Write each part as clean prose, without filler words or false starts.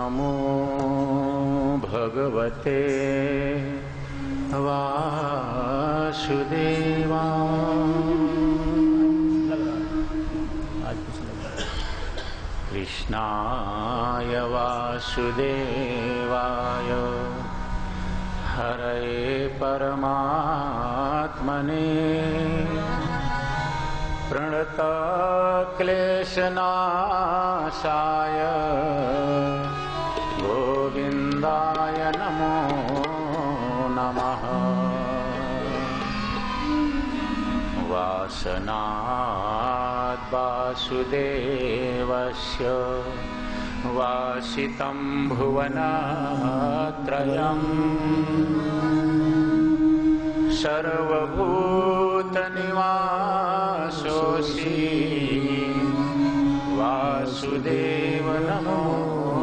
नमो भगवते वासुदेवाय कृष्णाय वासुदेवाय हरे परमात्मने प्रणतक्लेशनाशाय गोविन्दाय नमो नमः। वासनाद् वासुदेवस्य वासितं भुवनत्रयम् सर्वभूतनिवासोऽसि वासुदेव नमोऽस्तुते।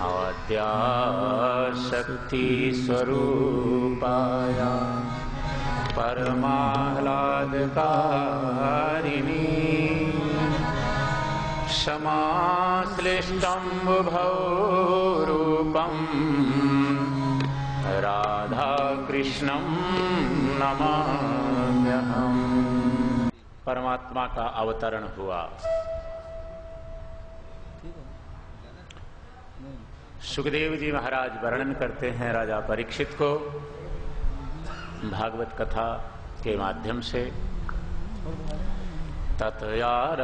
आद्याशक्तिस्वरूपाय परमाह्लादकारिणी समाश्लिष्टं बुभौ रूपं राधाकृष्णं नमाम्यहम्। परमात्मा का अवतरण हुआ। सुखदेव जी महाराज वर्णन करते हैं राजा परीक्षित को भागवत कथा के माध्यम से। ततयारभ्यनन्दस्य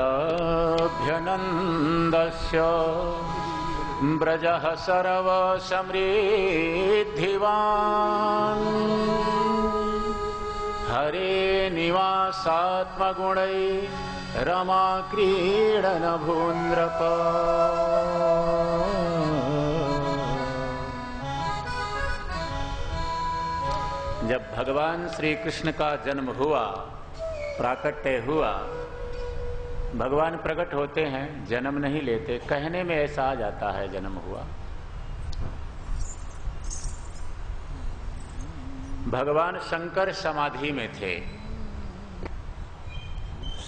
ब्रजः सर्वसमृद्धिवान् हरे निवासात्मगुणै रमा क्रीडन भून्द्रप। जब भगवान श्री कृष्ण का जन्म हुआ, प्राकट्य हुआ, भगवान प्रकट होते हैं, जन्म नहीं लेते। कहने में ऐसा आ जाता है जन्म हुआ। भगवान शंकर समाधि में थे,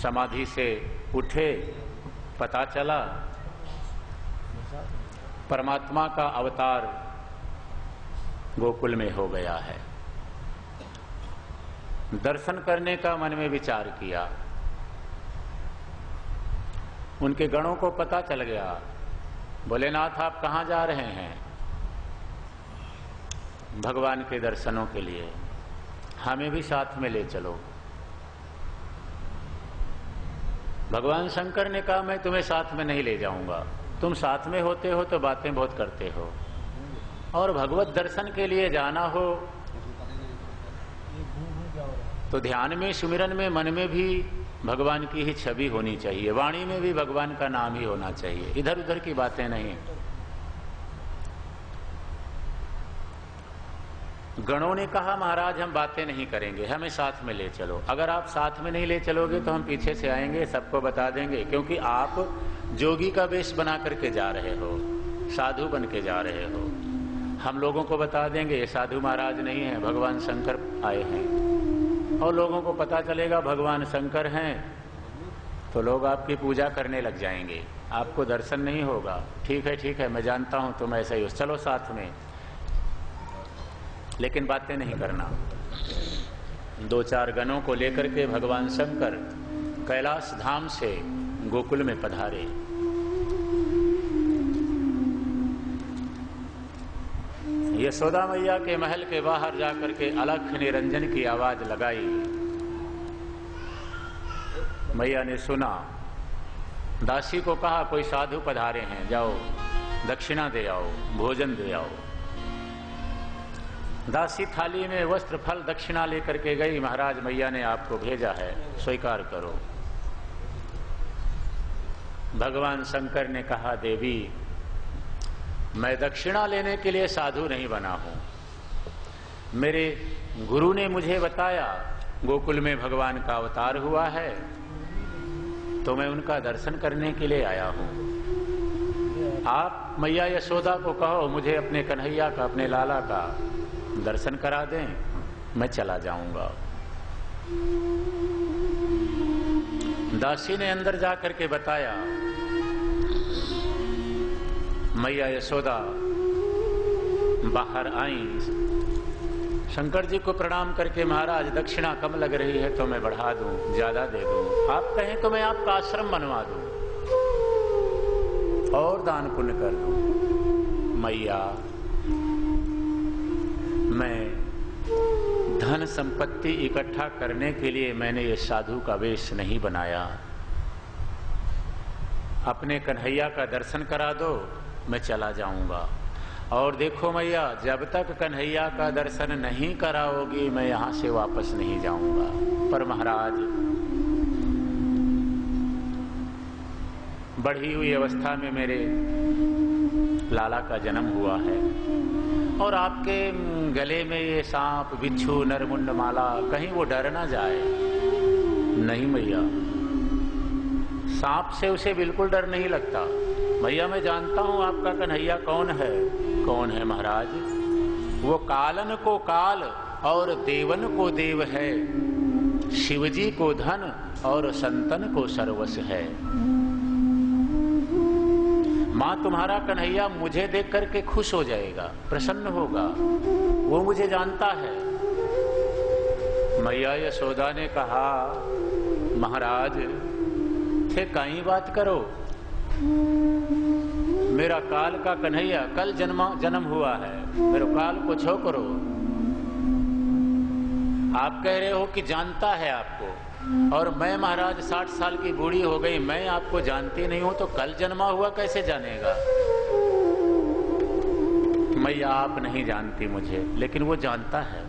समाधि से उठे, पता चला परमात्मा का अवतार गोकुल में हो गया है। दर्शन करने का मन में विचार किया। उनके गणों को पता चल गया। बोले नाथ आप कहाँ जा रहे हैं? भगवान के दर्शनों के लिए। हमें भी साथ में ले चलो। भगवान शंकर ने कहा मैं तुम्हें साथ में नहीं ले जाऊंगा। तुम साथ में होते हो तो बातें बहुत करते हो, और भगवत दर्शन के लिए जाना हो तो ध्यान में, सुमिरन में, मन में भी भगवान की ही छवि होनी चाहिए, वाणी में भी भगवान का नाम ही होना चाहिए, इधर उधर की बातें नहीं। गणों ने कहा महाराज हम बातें नहीं करेंगे, हमें साथ में ले चलो। अगर आप साथ में नहीं ले चलोगे तो हम पीछे से आएंगे, सबको बता देंगे, क्योंकि आप जोगी का वेश बना करके जा रहे हो, साधु बन के जा रहे हो। हम लोगों को बता देंगे ये साधु महाराज नहीं है, भगवान शंकर आए हैं। और लोगों को पता चलेगा भगवान शंकर हैं तो लोग आपकी पूजा करने लग जाएंगे, आपको दर्शन नहीं होगा। ठीक है मैं जानता हूं तुम ऐसा ही हो, चलो साथ में, लेकिन बातें नहीं करना। 2-4 गणों को लेकर के भगवान शंकर कैलाश धाम से गोकुल में पधारे। यशोदा मैया के महल के बाहर जाकर के अलख निरंजन की आवाज लगाई। मैया ने सुना, दासी को कहा कोई साधु पधारे हैं, जाओ दक्षिणा दे आओ, भोजन दे आओ। दासी थाली में वस्त्र फल दक्षिणा लेकर के गई। महाराज मैया ने आपको भेजा है, स्वीकार करो। भगवान शंकर ने कहा देवी मैं दक्षिणा लेने के लिए साधु नहीं बना हूं, मेरे गुरु ने मुझे बताया गोकुल में भगवान का अवतार हुआ है तो मैं उनका दर्शन करने के लिए आया हूं। आप मैया यशोदा को कहो मुझे अपने कन्हैया का, अपने लाला का दर्शन करा दें, मैं चला जाऊंगा। दासी ने अंदर जाकर के बताया, मैया यशोदा बाहर आई, शंकर जी को प्रणाम करके, महाराज दक्षिणा कम लग रही है तो मैं बढ़ा दूं, ज्यादा दे दूं, आप कहें तो मैं आपका आश्रम बनवा दूं और दान पुण्य कर दूं। मैया, मैं धन संपत्ति इकट्ठा करने के लिए मैंने ये साधु का वेश नहीं बनाया। अपने कन्हैया का दर्शन करा दो, मैं चला जाऊंगा। और देखो मैया, जब तक कन्हैया का दर्शन नहीं कराओगी मैं यहां से वापस नहीं जाऊंगा। पर महाराज, बढ़ी हुई अवस्था में मेरे लाला का जन्म हुआ है और आपके गले में ये सांप, बिच्छू, नरमुंड माला, कहीं वो डर ना जाए। नहीं मैया, सांप से उसे बिल्कुल डर नहीं लगता। भैया, मैं जानता हूं आपका कन्हैया कौन है। कौन है महाराज? वो कालन को काल और देवन को देव है, शिवजी को धन और संतन को सर्वस्व है। मां, तुम्हारा कन्हैया मुझे देख करके खुश हो जाएगा, प्रसन्न होगा, वो मुझे जानता है। मैया यशोदा ने कहा, महाराज थे कहीं बात करो, मेरा काल का कन्हैया कल जन्म हुआ है, मेरे काल को छो करो। आप कह रहे हो कि जानता है आपको, और मैं महाराज 60 साल की बूढ़ी हो गई, मैं आपको जानती नहीं हूं तो कल जन्मा हुआ कैसे जानेगा? मैया, आप नहीं जानती मुझे, लेकिन वो जानता है।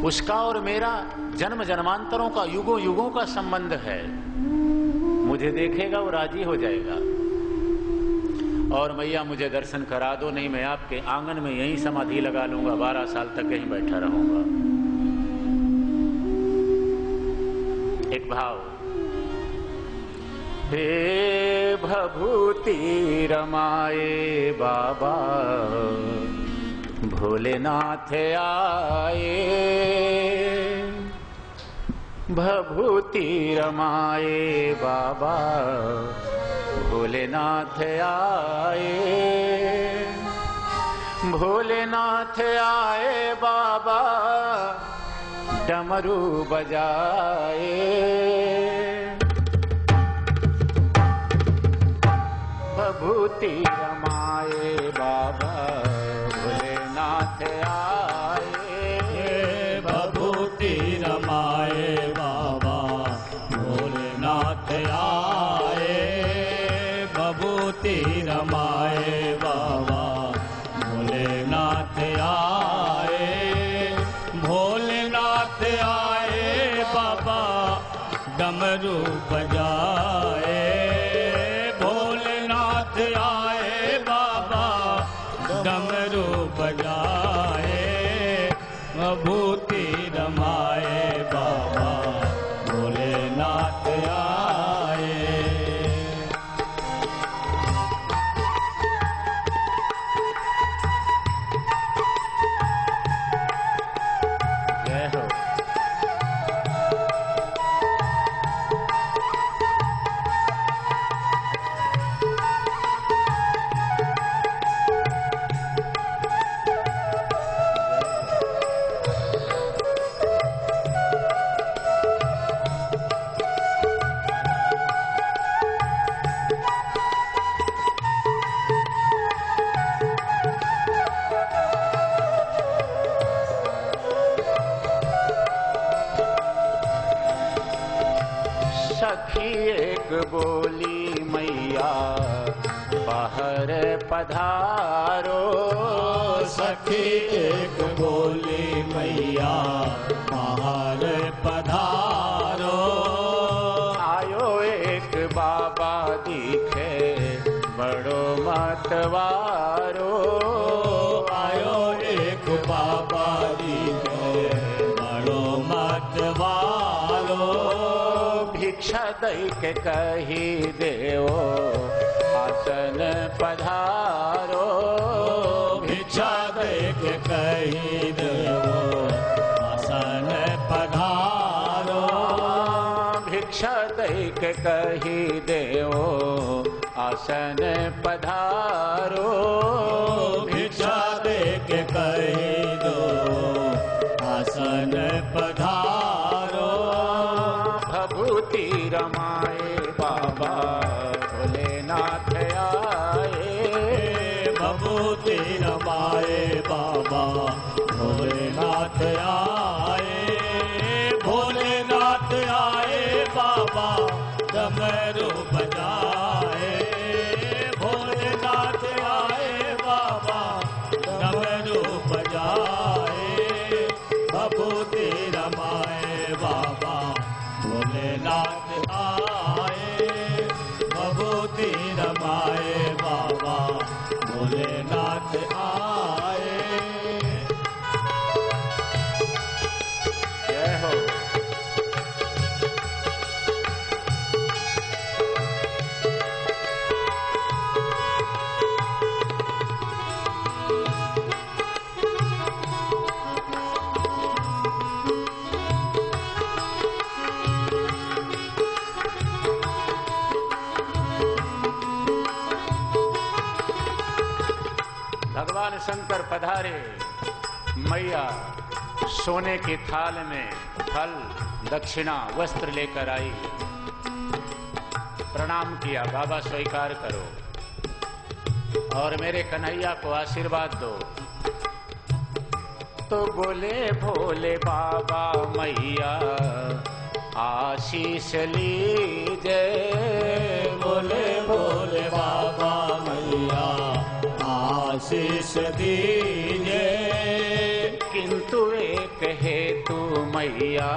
उसका और मेरा जन्म जन्मांतरों का, युगों युगों का संबंध है। मुझे देखेगा वो राजी हो जाएगा। और मैया, मुझे दर्शन करा दो, नहीं मैं आपके आंगन में यहीं समाधि लगा लूंगा, 12 साल तक यहीं बैठा रहूंगा। एक भाव, हे भभूति रमाए बाबा, भोलेनाथ आए, भभूति रमाए बाबा, भोलेनाथ आए, भोलेनाथ आए बाबा, डमरू बजाए, भभूति रमाए बाबा, भोलेनाथ आए, भभूति रमाए बाबा, भोलेनाथ आए, भभूति रमाए बाबा, भोलेनाथ आए, भोलेनाथ आए बाबा, डमरू बजाए, भोलेनाथ आए बाबा, डमरू बजाए, भभूति रमाए बाबा, भोलेनाथ आए। जय हो। सखी एक बोली, मैया बाहर पधारो, सखी एक बोली, मैया बाहर पधारो, आयो एक बाबा दिखे बड़ो मतवारो, आयो एक बाबा दिखे बड़ो मतवारो, भिक्षा दई के कही देओ आसन पधारो, भिक्षा दे के कही देवो आसन पधारो, भिक्षा दैक कही देओ आसन पधारो। भिक्षा दे के कही दो आसन पधारो। भभूति रमाए बाबा भोलेनाथ आए। भभूति रमाए बाबा भोलेनाथ आए। भोलेनाथ आए बाबा डमरू बजाए। भोलेनाथ आए बाबा डमरू बजाए। भभूति रमाए बाबा भोलेनाथ आए। भभूति रमाए बाबा भोलेनाथ आए। जय हो। भगवान शंकर पधारे। मैया सोने की थाल में फल दक्षिणा वस्त्र लेकर आई। प्रणाम किया, बाबा स्वीकार करो और मेरे कन्हैया को आशीर्वाद दो। तो बोले भोले बाबा मैया आशीष लीजे। बोले भोले बाबा मैया आशीष दीजे। किंतु एक हेतु मैया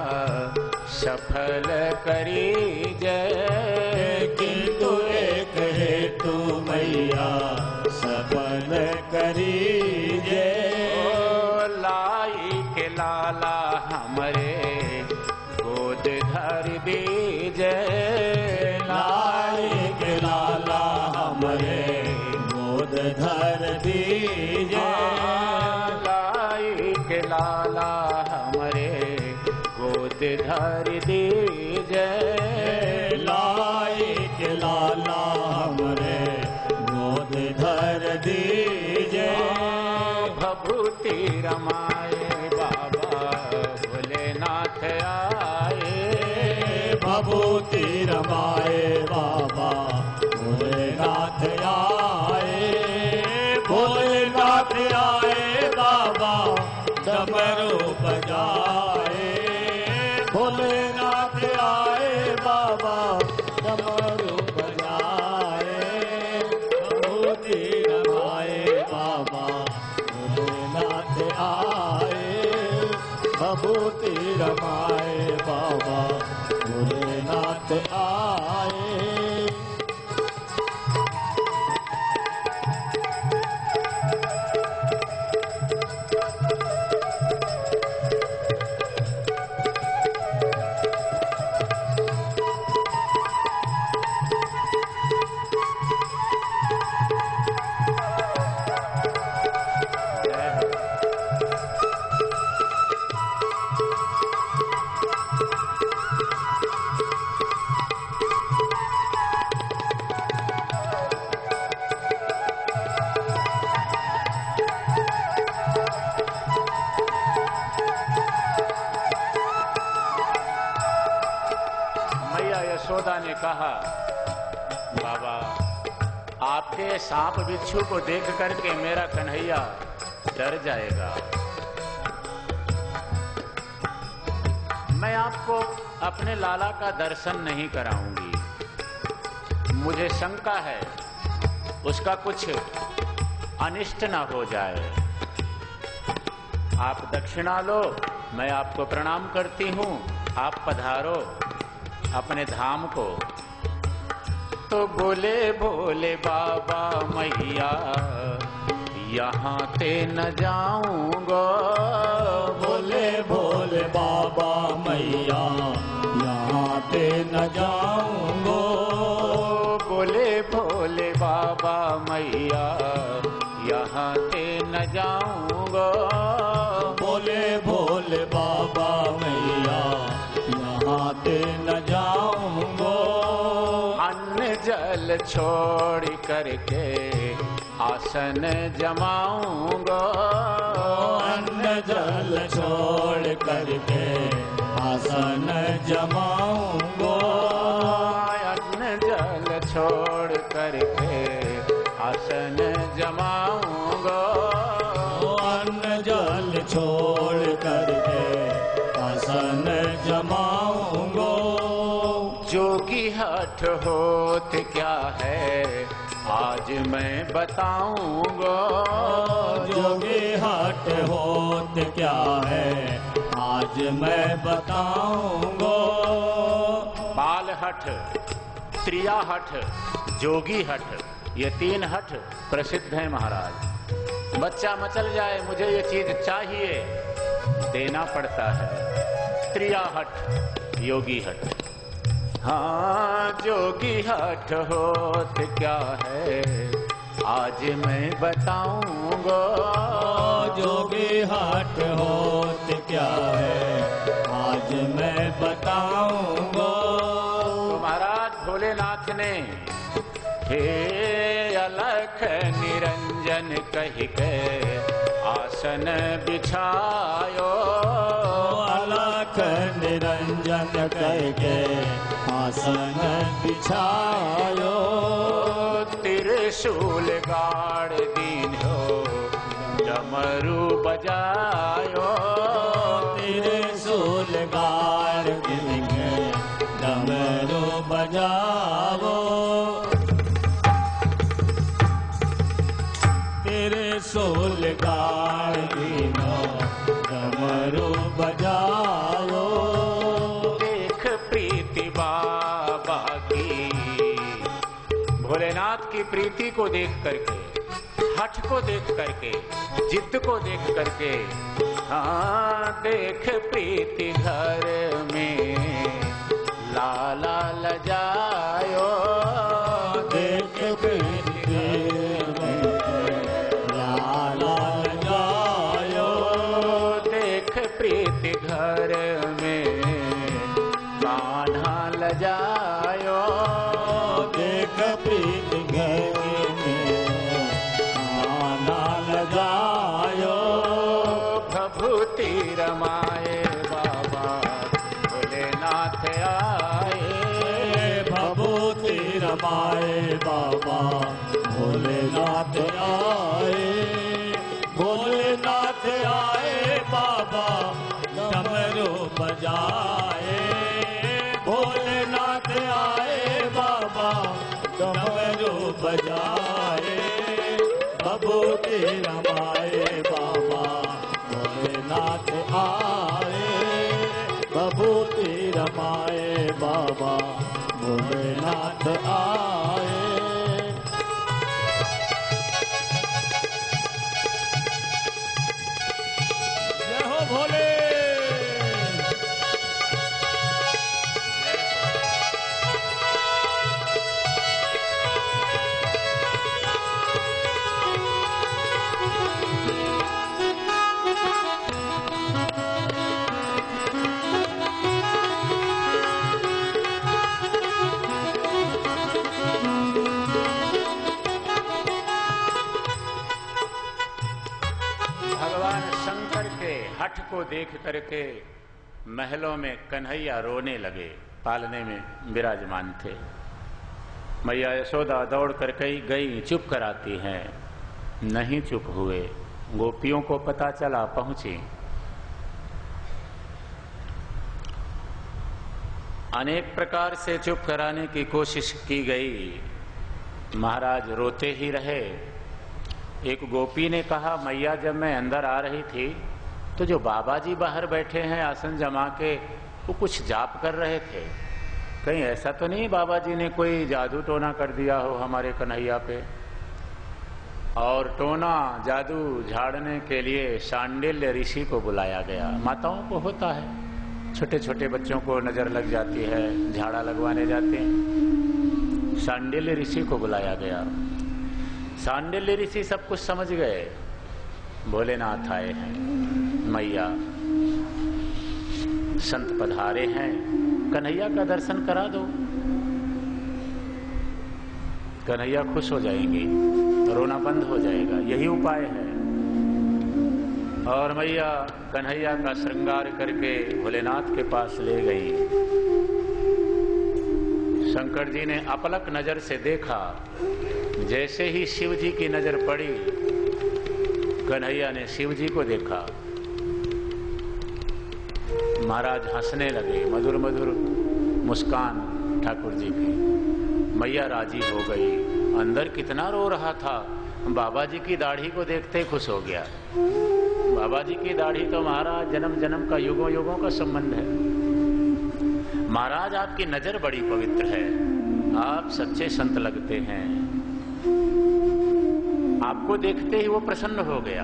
सफल करीजे। किंतु एक हेतु मैया सफल करीजे। लाई के लाला हमरे गोद धर दीजे। लाई के लाला हमरे गोद धर दीजे। लाई के लाला हमरे गोद धर दीजे। लाई के लाला हमरे गोद धर दीजे। भभूति रमाए बाबा भोलेनाथ आए। भभूति रमाए बाबा भोलेनाथ आए। भोलेनाथ आए बाबा डमरू बजाए। भोलेनाथ आए बाबा डमरू बजाए। भभूति रमाए बाबा भोलेनाथ आए। भभूति रमाए बाबा भोलेनाथ आए। यशोदा ने कहा, बाबा आपके सांप बिच्छू को देख करके मेरा कन्हैया डर जाएगा। मैं आपको अपने लाला का दर्शन नहीं कराऊंगी। मुझे शंका है उसका कुछ अनिष्ट ना हो जाए। आप दक्षिणा लो, मैं आपको प्रणाम करती हूं। आप पधारो अपने धाम को। तो बोले भोले बाबा मैया यहाँ ते न जाऊंगा। बोले भोले बाबा मैया यहाँ पे न जाऊंगो। बोले भोले बाबा मैया यहाँ ते न जाऊंगा। बोले भोले बाबा मैया यहाँ पे न जाऊंगो। जल छोड़ करके आसन जमाऊंगा। अन्न जल छोड़ करके आसन जमाऊंगा। अन्न जल छोड़ करके आसन जमाऊंगा। अन्न जल छोड़ करके आसन जमाऊंगा। जोगी हठ होत क्या है आज मैं बताऊंगा। जोगी हठ होत क्या है आज मैं बताऊंगा। बाल हठ, त्रिया हठ, जोगी हठ, ये 3 हठ प्रसिद्ध है महाराज। बच्चा मचल जाए मुझे ये चीज चाहिए, देना पड़ता है। त्रिया हठ, योगी हठ। हाँ जोगी हठ होत क्या है आज मैं बताऊंगा। जोगी हठ होत क्या है आज मैं बताऊंगा। तो महाराज भोलेनाथ ने हे अलख निरंजन कह के आसन बिछायो। अलख निरंजन कह के आसन बिछायो। त्रिशूल गाड़ दीन्हो डमरू बजायो। त्रिशूल गाड़ दीन्हो डमरू बजाओ। त्रिशूल गाड़ दीन्हो डमरू बजाओ। देख प्रीति बाबा की, भोलेनाथ की प्रीति को देख करके, हठ को देख करके, जिद को देख करके, हाँ देख प्रीति घर में लाला लजायो। देख प्रीति में लाला लजायो। देख प्रीति घर में कान्हा लजायो। देख प्रीति घर में कान्हा लजायो। भभूति रमाए बाबा भोलेनाथ आए। भभूति रमाए बाबा भोलेनाथ आए। भोलेनाथ आए बाबा डमरू बजाए। भोलेनाथ आए बाबा डमरू बजाए। भभूति रमाए बाबा भोलेनाथ आए। भभूति रमाए बाबा भोलेनाथ आए। जय हो भोले। भगवान शंकर के हठ को देख करके महलों में कन्हैया रोने लगे। पालने में विराजमान थे। मैया यशोदा दौड़ कर गई चुप कराती हैं, नहीं चुप हुए। गोपियों को पता चला, पहुंची। अनेक प्रकार से चुप कराने की कोशिश की गई, महाराज रोते ही रहे। एक गोपी ने कहा, मैया जब मैं अंदर आ रही थी तो जो बाबा जी बाहर बैठे हैं आसन जमा के, वो कुछ जाप कर रहे थे। कहीं ऐसा तो नहीं बाबा जी ने कोई जादू टोना कर दिया हो हमारे कन्हैया पे। और टोना जादू झाड़ने के लिए शांडिल्य ऋषि को बुलाया गया। माताओं को होता है, छोटे छोटे बच्चों को नजर लग जाती है, झाड़ा लगवाने जाते हैं। शांडिल्य ऋषि को बुलाया गया। शांडिल्य ऋषि सब कुछ समझ गए। भोलेनाथ आए हैं, मैया संत पधारे हैं, कन्हैया का दर्शन करा दो। कन्हैया खुश हो जाएंगे, रोना बंद हो जाएगा। यही उपाय है। और मैया कन्हैया का श्रृंगार करके भोलेनाथ के पास ले गई। शंकर जी ने अपलक नजर से देखा। जैसे ही शिव जी की नजर पड़ी, कन्हैया ने शिव जी को देखा। महाराज हंसने लगे, मधुर मधुर मुस्कान ठाकुर जी की। मैया राजी हो गई। अंदर कितना रो रहा था, बाबा जी की दाढ़ी को देखते खुश हो गया। बाबा जी की दाढ़ी तो महाराज जन्म जन्म का, युगों युगों का संबंध है। महाराज आपकी नजर बड़ी पवित्र है, आप सच्चे संत लगते हैं। आपको देखते ही वो प्रसन्न हो गया।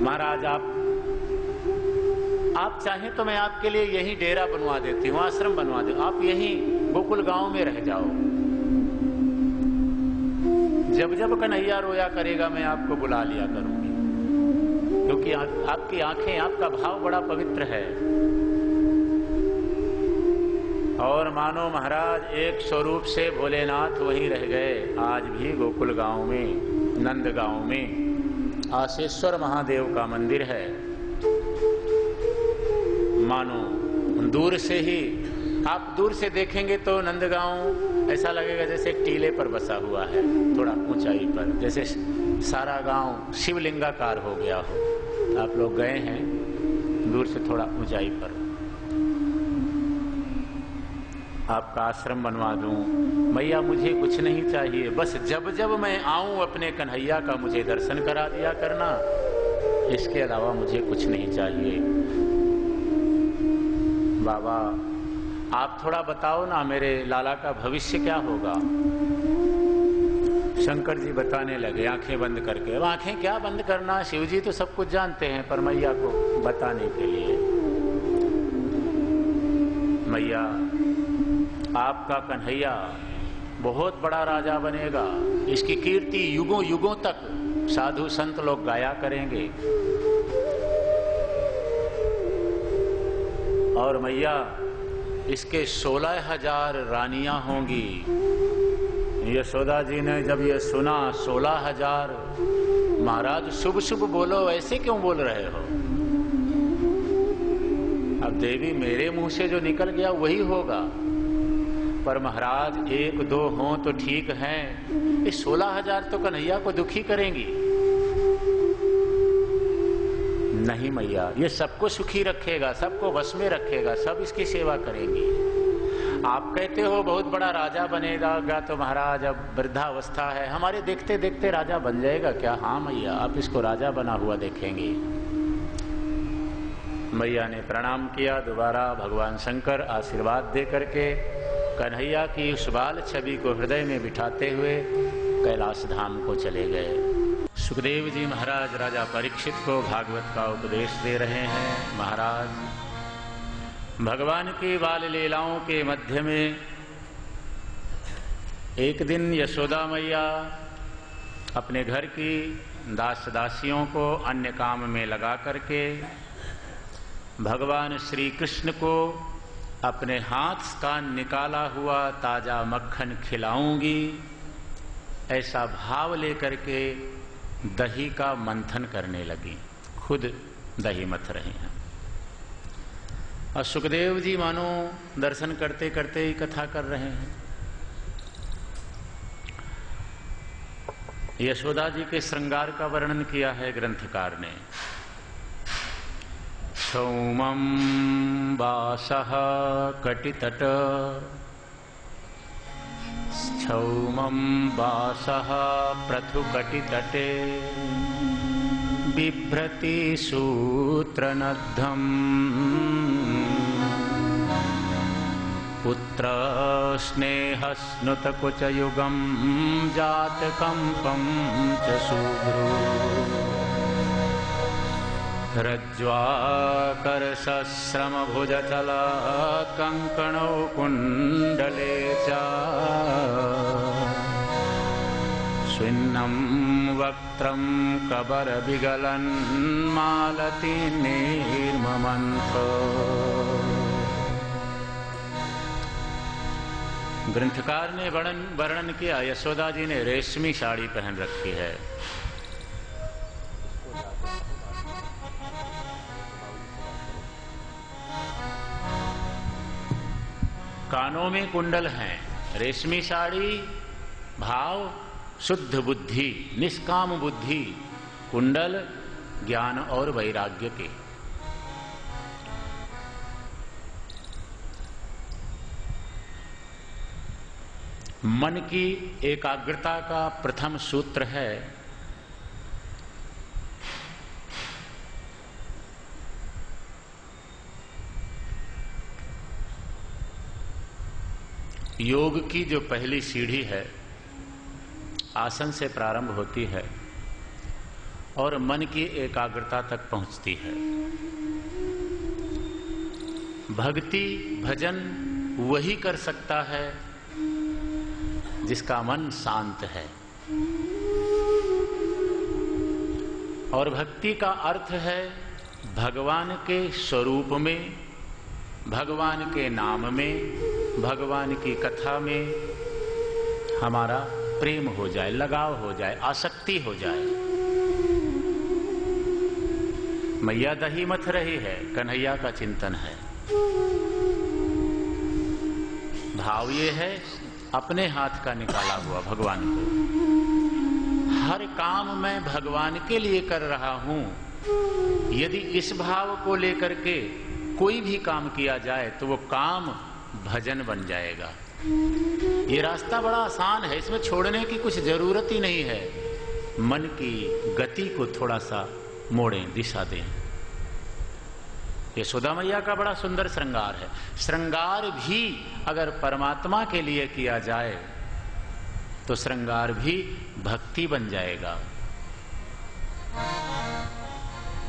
महाराज आप चाहें तो मैं आपके लिए यही डेरा बनवा देती हूँ, आश्रम बनवा दे, आप यही गोकुल गांव में रह जाओ। जब जब कन्हैया रोया करेगा मैं आपको बुला लिया करूंगी, क्योंकि आपकी आंखें, आपका भाव बड़ा पवित्र है। और मानो महाराज एक स्वरूप से भोलेनाथ वहीं रह गए। आज भी गोकुल गांव में, नंद गांव में आशेश्वर महादेव का मंदिर है। मानो दूर से ही, आप दूर से देखेंगे तो नंदगांव ऐसा लगेगा जैसे एक टीले पर बसा हुआ है, थोड़ा ऊंचाई पर, जैसे सारा गांव शिवलिंगाकार हो गया हो। आप लोग गए हैं दूर से, थोड़ा ऊंचाई पर। आपका आश्रम बनवा दूं। मैया मुझे कुछ नहीं चाहिए, बस जब जब मैं आऊं अपने कन्हैया का मुझे दर्शन करा दिया करना, इसके अलावा मुझे कुछ नहीं चाहिए। बाबा आप थोड़ा बताओ ना, मेरे लाला का भविष्य क्या होगा। शंकर जी बताने लगे आंखें बंद करके। अब आंखें क्या बंद करना, शिव जी तो सब कुछ जानते हैं, पर मैया को बताने के लिए। मैया आपका कन्हैया बहुत बड़ा राजा बनेगा, इसकी कीर्ति युगों युगों तक साधु संत लोग गाया करेंगे। और मैया इसके 16,000 रानियां होंगी। यशोदा जी ने जब ये सुना 16,000, महाराज शुभ शुभ बोलो, ऐसे क्यों बोल रहे हो। अब देवी मेरे मुंह से जो निकल गया वही होगा, पर महाराज 1-2 हों तो ठीक हैं, ये 16,000 तो कन्हैया को दुखी करेंगी। नहीं मैया, ये सबको सुखी रखेगा, सबको वश में रखेगा, सब इसकी सेवा करेंगी। आप कहते हो बहुत बड़ा राजा बनेगा, तो महाराज अब वृद्धावस्था है, हमारे देखते देखते राजा बन जाएगा क्या। हाँ मैया, आप इसको राजा बना हुआ देखेंगे। मैया ने प्रणाम किया। दोबारा भगवान शंकर आशीर्वाद दे करके कन्हैया की उस बाल छवि को हृदय में बिठाते हुए कैलाश धाम को चले गए। सुखदेव जी महाराज राजा परीक्षित को भागवत का उपदेश दे रहे हैं। महाराज भगवान की बाल लीलाओं के मध्य में एक दिन यशोदा मैया अपने घर की दास दासियों को अन्य काम में लगा करके भगवान श्री कृष्ण को अपने हाथ का निकाला हुआ ताजा मक्खन खिलाऊंगी, ऐसा भाव लेकर के दही का मंथन करने लगी। खुद दही मथ रहे हैं। और सुखदेव जी मानो दर्शन करते करते ही कथा कर रहे हैं। यशोदा जी के श्रृंगार का वर्णन किया है ग्रंथकार ने। सौमं वासः कटितट, सौमं वासः पृथुकटितटे, बिभ्रति सूत्रनद्धम्, पुत्र स्नेहस्नुतकुचयुगं जातकंपं च शुभ्रू, रज्ज्वाकर्षश्रमभुजचल कङ्कणौ कुण्डले च, स्विन्नं वक्त्रं कबरविगलन् मालति निर्ममन्थ। ग्रंथकार ने वर्णन किया, यशोदा जी ने रेशमी साड़ी पहन रखी है। कानों में कुंडल हैं, रेशमी साड़ी, भाव शुद्ध बुद्धि, निष्काम बुद्धि, कुंडल ज्ञान और वैराग्य के। मन की एकाग्रता का प्रथम सूत्र है योग की जो पहली सीढ़ी है आसन से प्रारंभ होती है और मन की एकाग्रता तक पहुंचती है। भक्ति भजन वही कर सकता है जिसका मन शांत है। और भक्ति का अर्थ है भगवान के स्वरूप में, भगवान के नाम में, भगवान की कथा में हमारा प्रेम हो जाए, लगाव हो जाए, आसक्ति हो जाए। मैया दही मथ रही है, कन्हैया का चिंतन है। भाव ये है अपने हाथ का निकाला हुआ भगवान को। हर काम मैं भगवान के लिए कर रहा हूं। यदि इस भाव को लेकर के कोई भी काम किया जाए तो वो काम भजन बन जाएगा। ये रास्ता बड़ा आसान है, इसमें छोड़ने की कुछ जरूरत ही नहीं है। मन की गति को थोड़ा सा मोड़ें, दिशा दें। यशोदा मैया का बड़ा सुंदर श्रृंगार है। श्रृंगार भी अगर परमात्मा के लिए किया जाए तो श्रृंगार भी भक्ति बन जाएगा।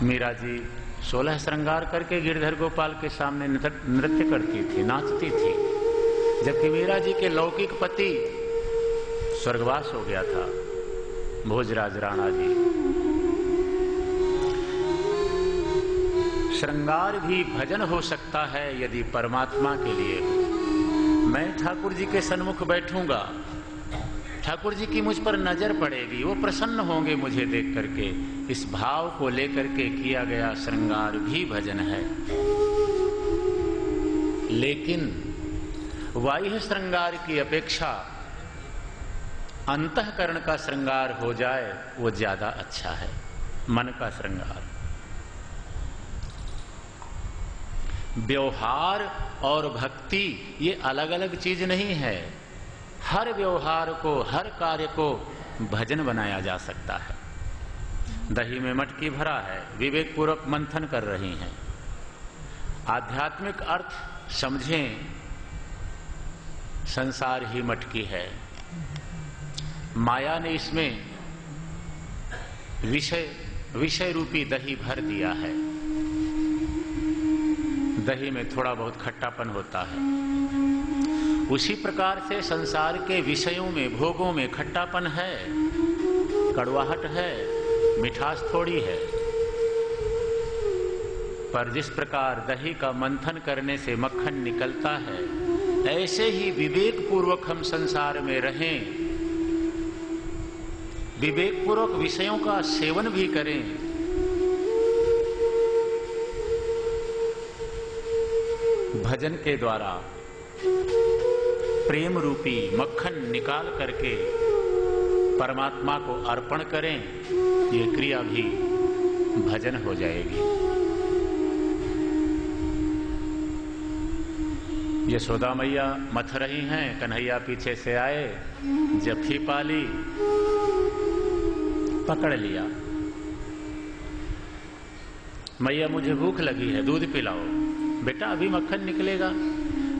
मीरा जी 16 श्रृंगार करके गिरधर गोपाल के सामने नृत्य करती थी, नाचती थी, जबकि मीरा जी के लौकिक पति स्वर्गवास हो गया था, भोजराज राणा जी। श्रृंगार भी भजन हो सकता है यदि परमात्मा के लिए हो। मैं ठाकुर जी के सन्मुख बैठूंगा, ठाकुर जी की मुझ पर नजर पड़ेगी, वो प्रसन्न होंगे मुझे देख करके। इस भाव को लेकर के किया गया श्रृंगार भी भजन है। लेकिन बाह्य श्रृंगार की अपेक्षा अंतःकरण का श्रृंगार हो जाए वो ज्यादा अच्छा है। मन का श्रृंगार। व्यवहार और भक्ति ये अलग अलग चीज नहीं है। हर व्यवहार को, हर कार्य को भजन बनाया जा सकता है। दही में मटकी भरा है, विवेक पूर्वक मंथन कर रही हैं। आध्यात्मिक अर्थ समझें, संसार ही मटकी है। माया ने इसमें विषय रूपी दही भर दिया है। दही में थोड़ा बहुत खट्टापन होता है। उसी प्रकार से संसार के विषयों में, भोगों में खट्टापन है, कड़वाहट है, मिठास थोड़ी है। पर जिस प्रकार दही का मंथन करने से मक्खन निकलता है, ऐसे ही विवेक पूर्वक हम संसार में रहें, विवेक पूर्वक विषयों का सेवन भी करें। भजन के द्वारा प्रेम रूपी मक्खन निकाल करके परमात्मा को अर्पण करें, ये क्रिया भी भजन हो जाएगी। यशोदा मैया मथ रही हैं, कन्हैया पीछे से आए, जफ्फी पाली, पकड़ लिया। मैया मुझे भूख लगी है, दूध पिलाओ। बेटा अभी मक्खन निकलेगा,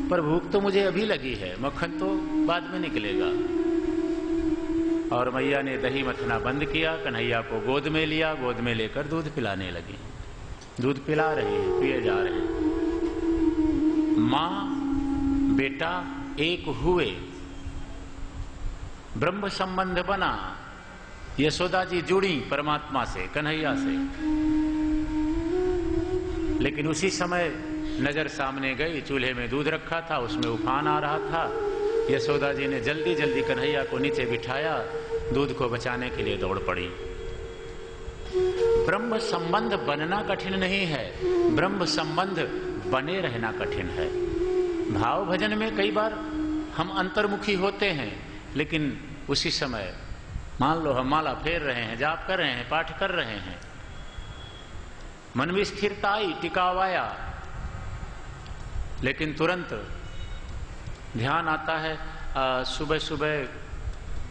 पर भूख तो मुझे अभी लगी है, मक्खन तो बाद में निकलेगा। और मैया ने दही मथना बंद किया, कन्हैया को गोद में लिया, गोद में लेकर दूध पिलाने लगी। दूध पिला रही है, पिए जा रहे हैं। मां बेटा एक हुए, ब्रह्म संबंध बना। यशोदा जी जुड़ी परमात्मा से, कन्हैया से। लेकिन उसी समय नजर सामने गई, चूल्हे में दूध रखा था, उसमें उफान आ रहा था। यशोदा जी ने जल्दी जल्दी कन्हैया को नीचे बिठाया, दूध को बचाने के लिए दौड़ पड़ी। ब्रह्म संबंध बनना कठिन नहीं है, ब्रह्म संबंध बने रहना कठिन है। भाव भजन में कई बार हम अंतर्मुखी होते हैं, लेकिन उसी समय मान लो हम माला फेर रहे हैं, जाप कर रहे हैं, पाठ कर रहे हैं, मन में स्थिरता आई, टिकाव आया, लेकिन तुरंत ध्यान आता है। सुबह सुबह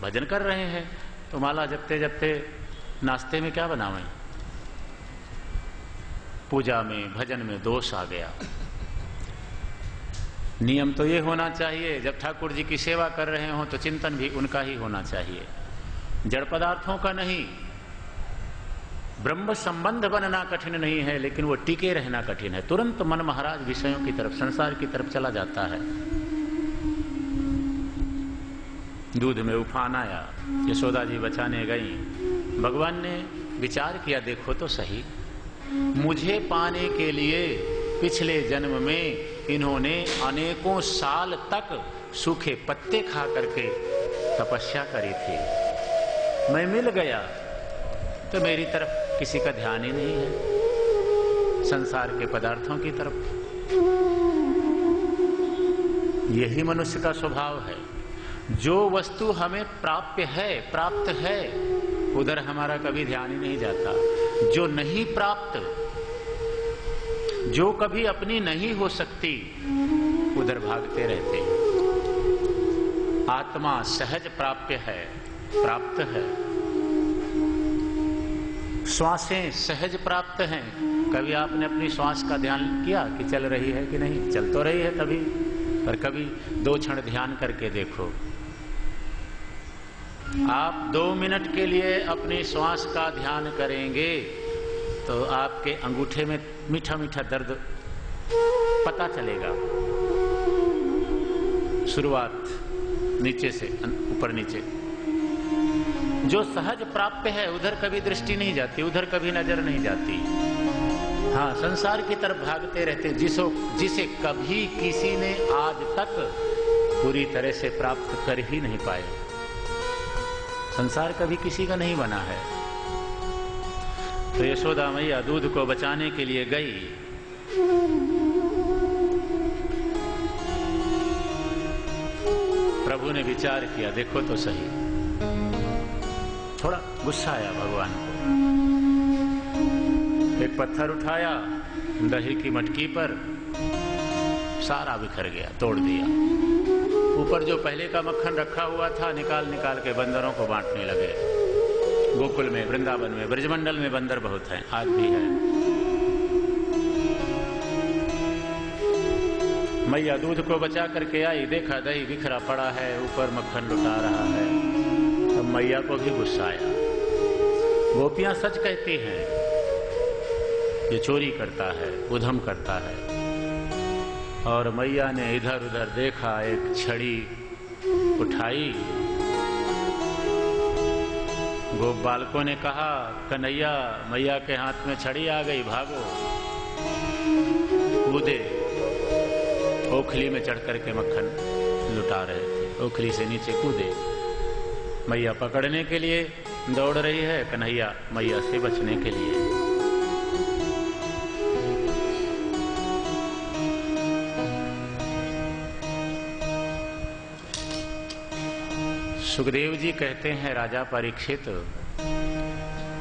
भजन कर रहे हैं तो माला जपते जपते नाश्ते में क्या बनावें, पूजा में भजन में दोष आ गया। नियम तो ये होना चाहिए, जब ठाकुर जी की सेवा कर रहे हो तो चिंतन भी उनका ही होना चाहिए, जड़ पदार्थों का नहीं। ब्रह्म संबंध बनना कठिन नहीं है, लेकिन वो टिके रहना कठिन है। तुरंत मन महाराज विषयों की तरफ, संसार की तरफ चला जाता है। दूध में उफान आया, यशोदा जी बचाने गई। भगवान ने विचार किया, देखो तो सही, मुझे पाने के लिए पिछले जन्म में इन्होंने अनेकों साल तक सूखे पत्ते खा करके तपस्या करी थी। मैं मिल गया तो मेरी तरफ किसी का ध्यान ही नहीं है, संसार के पदार्थों की तरफ। यही मनुष्य का स्वभाव है। जो वस्तु हमें प्राप्त है उधर हमारा कभी ध्यान ही नहीं जाता। जो नहीं प्राप्त, जो कभी अपनी नहीं हो सकती, उधर भागते रहते हैं। आत्मा सहज प्राप्त है। श्वासें सहज प्राप्त हैं। कभी आपने अपनी श्वास का ध्यान किया कि चल रही है कि नहीं? चल तो रही है कभी, पर कभी 2 क्षण ध्यान करके देखो। आप 2 मिनट के लिए अपनी श्वास का ध्यान करेंगे तो आपके अंगूठे में मीठा मीठा दर्द पता चलेगा। शुरुआत नीचे से ऊपर नीचे। जो सहज प्राप्त है उधर कभी दृष्टि नहीं जाती, उधर कभी नजर नहीं जाती। हाँ, संसार की तरफ भागते रहते, जिसे कभी किसी ने आज तक पूरी तरह से प्राप्त कर ही नहीं पाए। संसार कभी किसी का नहीं बना है। तो यशोदा मैया दूध को बचाने के लिए गई। प्रभु ने विचार किया, देखो तो सही। थोड़ा गुस्सा आया भगवान को। एक पत्थर उठाया, दही की मटकी पर सारा बिखर गया, तोड़ दिया। ऊपर जो पहले का मक्खन रखा हुआ था निकाल निकाल के बंदरों को बांटने लगे। गोकुल में, वृंदावन में, ब्रजमंडल में बंदर बहुत हैं, आज भी है। मैया दूध को बचा करके आई, देखा दही बिखरा पड़ा है, ऊपर मक्खन लुटा रहा है। तब मैया को भी गुस्सा आया। गोपियां सच कहती हैं, ये चोरी करता है, उधम करता है। और मैया ने इधर उधर देखा, एक छड़ी उठाई। गोप बालकों ने कहा, कन्हैया मैया के हाथ में छड़ी आ गई, भागो। कूदे, ओखली में चढ़ करके मक्खन लुटा रहे थे, ओखली से नीचे कूदे। मैया पकड़ने के लिए दौड़ रही है, कन्हैया मैया से बचने के लिए। सुखदेव जी कहते हैं, राजा परीक्षित,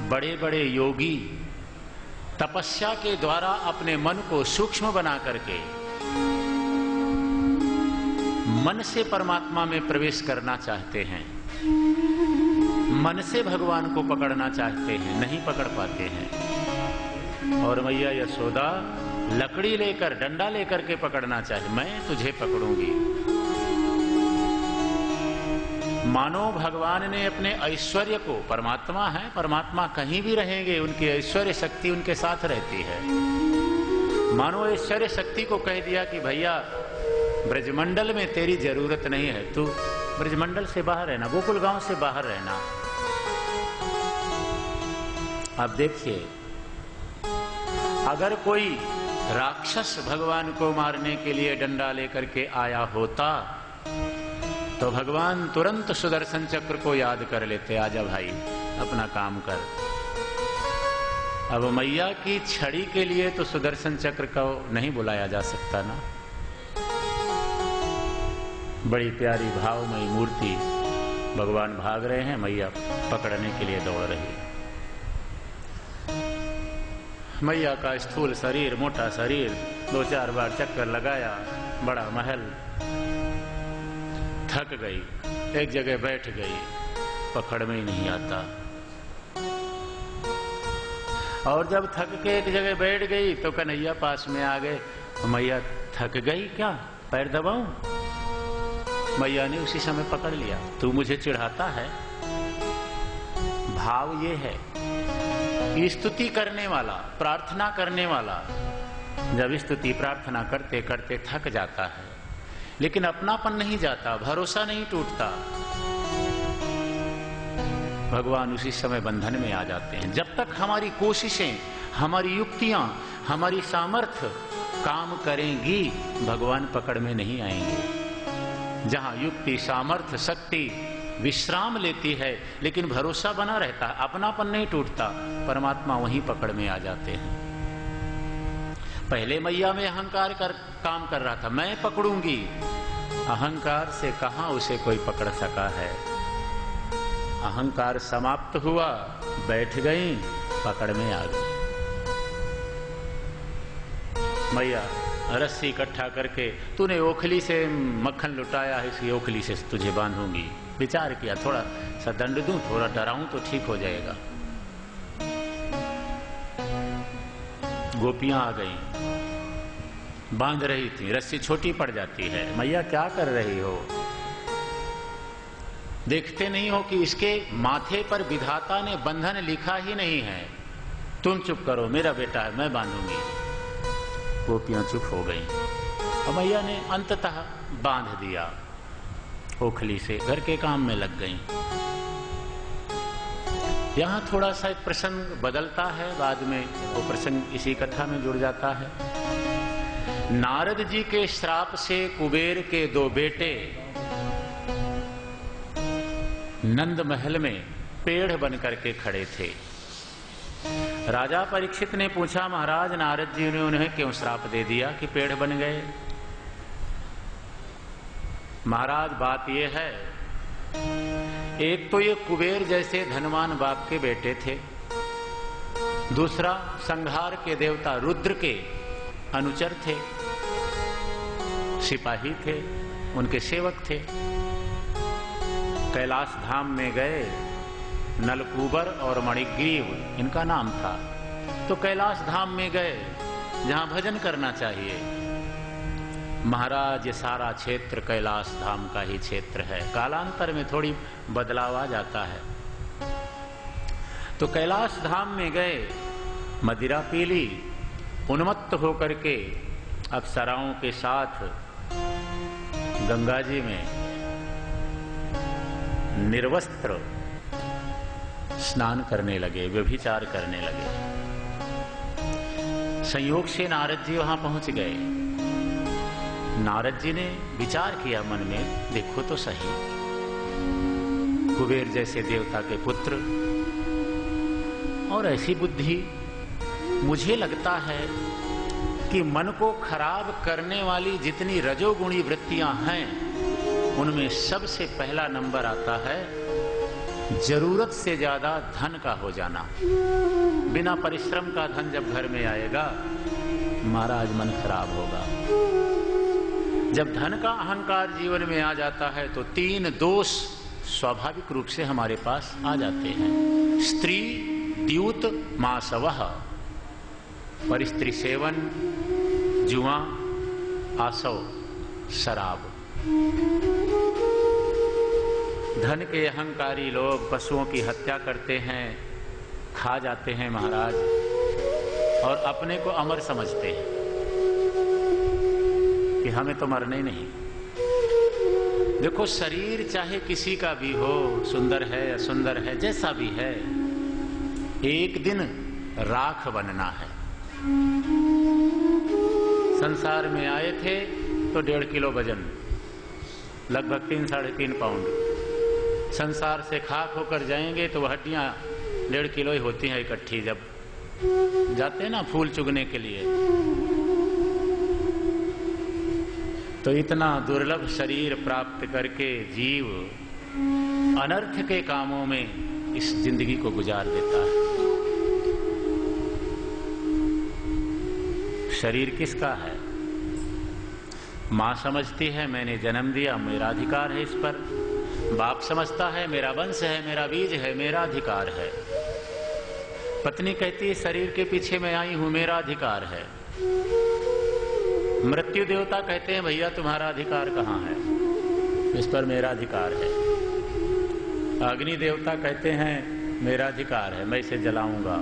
बड़े बड़े योगी तपस्या के द्वारा अपने मन को सूक्ष्म बना करके मन से परमात्मा में प्रवेश करना चाहते हैं, मन से भगवान को पकड़ना चाहते हैं, नहीं पकड़ पाते हैं। और मैया यशोदा लकड़ी लेकर, डंडा लेकर के पकड़ना चाहे, मैं तुझे पकड़ूंगी। मानो भगवान ने अपने ऐश्वर्य को, परमात्मा है, परमात्मा कहीं भी रहेंगे, उनकी ऐश्वर्य शक्ति उनके साथ रहती है। मानो ऐश्वर्य शक्ति को कह दिया कि भैया ब्रजमंडल में तेरी जरूरत नहीं है, तू ब्रजमंडल से बाहर रहना, गोकुल गांव से बाहर रहना। अब देखिए, अगर कोई राक्षस भगवान को मारने के लिए डंडा लेकर के आया होता तो भगवान तुरंत सुदर्शन चक्र को याद कर लेते, आजा भाई अपना काम कर। अब मैया की छड़ी के लिए तो सुदर्शन चक्र को नहीं बुलाया जा सकता ना। बड़ी प्यारी भावमयी मूर्ति, भगवान भाग रहे हैं, मैया पकड़ने के लिए दौड़ रही है। मैया का स्थूल शरीर, मोटा शरीर, 2-4 बार चक्कर लगाया, बड़ा महल, थक गई, एक जगह बैठ गई, पकड़ में ही नहीं आता। और जब थक के एक जगह बैठ गई तो कन्हैया पास में आ गए। मैया थक गई क्या, पैर दबाऊं? मैया ने उसी समय पकड़ लिया, तू मुझे चिढ़ाता है। भाव ये है कि स्तुति करने वाला, प्रार्थना करने वाला जब स्तुति प्रार्थना करते करते थक जाता है, लेकिन अपनापन नहीं जाता, भरोसा नहीं टूटता, भगवान उसी समय बंधन में आ जाते हैं। जब तक हमारी कोशिशें, हमारी युक्तियां, हमारी सामर्थ्य काम करेंगी, भगवान पकड़ में नहीं आएंगे। जहां युक्ति, सामर्थ्य, शक्ति विश्राम लेती है लेकिन भरोसा बना रहता है, अपनापन नहीं टूटता, परमात्मा वहीं पकड़ में आ जाते हैं। पहले मैया में अहंकार काम कर रहा था, मैं पकड़ूंगी। अहंकार से कहां उसे कोई पकड़ सका है। अहंकार समाप्त हुआ, बैठ गई, पकड़ में आ गई। मैया रस्सी इकट्ठा करके, तूने ओखली से मक्खन लुटाया है, इसी ओखली से तुझे बांधूंगी। विचार किया, थोड़ा सा दंड दूं, थोड़ा डराऊं तो ठीक हो जाएगा। गोपियां आ गईं, बांध रही थी, रस्सी छोटी पड़ जाती है। मैया क्या कर रही हो? देखते नहीं हो कि इसके माथे पर विधाता ने बंधन लिखा ही नहीं है। तुम चुप करो, मेरा बेटा है, मैं बांधूंगी। गोपियां चुप हो गईं और मैया ने अंततः बांध दिया ओखली से, घर के काम में लग गईं। यहां थोड़ा सा एक प्रसंग बदलता है, बाद में वो प्रसंग इसी कथा में जुड़ जाता है। नारद जी के श्राप से कुबेर के 2 बेटे नंद महल में पेड़ बन करके खड़े थे। राजा परीक्षित ने पूछा, महाराज नारद जी ने उन्हें क्यों श्राप दे दिया कि पेड़ बन गए? महाराज बात यह है, एक तो ये कुबेर जैसे धनवान बाप के बेटे थे, दूसरा संहार के देवता रुद्र के अनुचर थे, सिपाही थे, उनके सेवक थे। कैलाश धाम में गए, नलकूबर और मणिग्रीव इनका नाम था, तो कैलाश धाम में गए जहां भजन करना चाहिए। महाराज ये सारा क्षेत्र कैलाश धाम का ही क्षेत्र है, कालांतर में थोड़ी बदलाव आ जाता है। तो कैलाश धाम में गए, मदिरा पी ली, उन्मत्त होकर के अप्सराओं के साथ गंगा जी में निर्वस्त्र स्नान करने लगे, व्यभिचार करने लगे। संयोग से नारद जी वहां पहुंच गए। नारद जी ने विचार किया मन में, देखो तो सही, कुबेर जैसे देवता के पुत्र और ऐसी बुद्धि। मुझे लगता है कि मन को खराब करने वाली जितनी रजोगुणी वृत्तियां हैं, उनमें सबसे पहला नंबर आता है जरूरत से ज्यादा धन का हो जाना। बिना परिश्रम का धन जब घर में आएगा, महाराज मन खराब होगा। जब धन का अहंकार जीवन में आ जाता है तो 3 दोष स्वाभाविक रूप से हमारे पास आ जाते हैं। स्त्री द्यूत मासवह, परिस्त्री सेवन, जुआ, आसव, शराब। धन के अहंकारी लोग पशुओं की हत्या करते हैं, खा जाते हैं महाराज, और अपने को अमर समझते हैं कि हमें तो मरना ही नहीं। देखो, शरीर चाहे किसी का भी हो, सुंदर है या सुंदर है, जैसा भी है, एक दिन राख बनना है। संसार में आए थे तो 1.5 किलो वजन, लगभग 3-3.5 पाउंड। संसार से खाक होकर जाएंगे तो वह हड्डियां 1.5 किलो ही होती हैं इकट्ठी, जब जाते हैं ना फूल चुगने के लिए। तो इतना दुर्लभ शरीर प्राप्त करके जीव अनर्थ के कामों में इस जिंदगी को गुजार देता है। शरीर किसका है? माँ समझती है मैंने जन्म दिया, मेरा अधिकार है इस पर। बाप समझता है मेरा वंश है, मेरा बीज है, मेरा अधिकार है। पत्नी कहती है शरीर के पीछे मैं आई हूं, मेरा अधिकार है। मृत्यु देवता कहते हैं भैया तुम्हारा अधिकार कहाँ है, इस पर मेरा अधिकार है। अग्नि देवता कहते हैं मेरा अधिकार है, मैं इसे जलाऊंगा।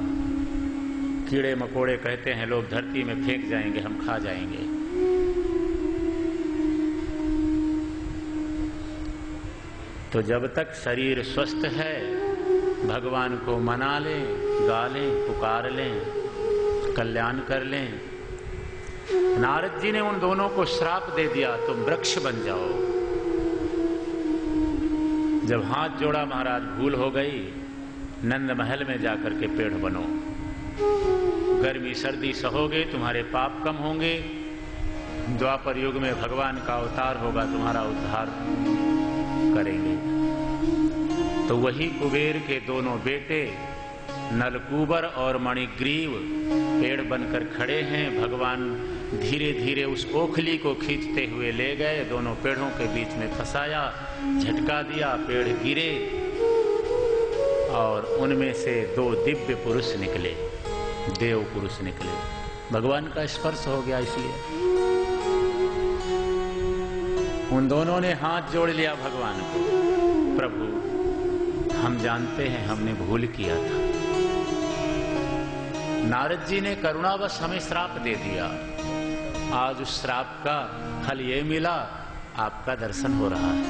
कीड़े मकोड़े कहते हैं लोग धरती में फेंक जाएंगे, हम खा जाएंगे। तो जब तक शरीर स्वस्थ है भगवान को मना लें, गा लें, पुकार लें, कल्याण कर लें। नारद जी ने उन दोनों को श्राप दे दिया, तुम वृक्ष बन जाओ। जब हाथ जोड़ा महाराज भूल हो गई, नंद महल में जाकर के पेड़ बनो। गर्मी सर्दी सहोगे, तुम्हारे पाप कम होंगे। द्वापर युग में भगवान का अवतार होगा, तुम्हारा उद्धार करेंगे। तो वही कुबेर के दोनों बेटे नलकूबर और मणिग्रीव पेड़ बनकर खड़े हैं। भगवान धीरे धीरे उस ओखली को खींचते हुए ले गए, दोनों पेड़ों के बीच में फंसाया, झटका दिया, पेड़ गिरे और उनमें से 2 दिव्य पुरुष निकले, देव पुरुष निकले। भगवान का स्पर्श हो गया, इसलिए उन दोनों ने हाथ जोड़ लिया भगवान को। प्रभु हम जानते हैं हमने भूल किया था। नारद जी ने करुणावश हमें श्राप दे दिया। आज उस श्राप का फल ये मिला, आपका दर्शन हो रहा है।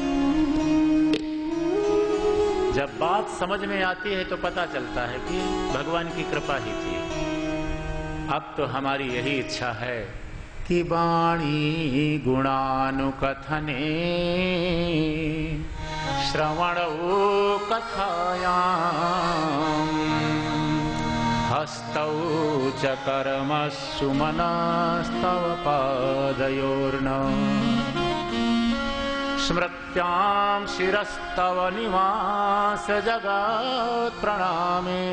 जब बात समझ में आती है तो पता चलता है कि भगवान की कृपा ही थी। अब तो हमारी यही इच्छा है कि वाणी गुणानुकथने श्रवणौ कथायां हस्तौ च कर्मसु मनस्तव पादयोर्न स्मृत्यां शिरस्तव निवास जगत् प्रणामे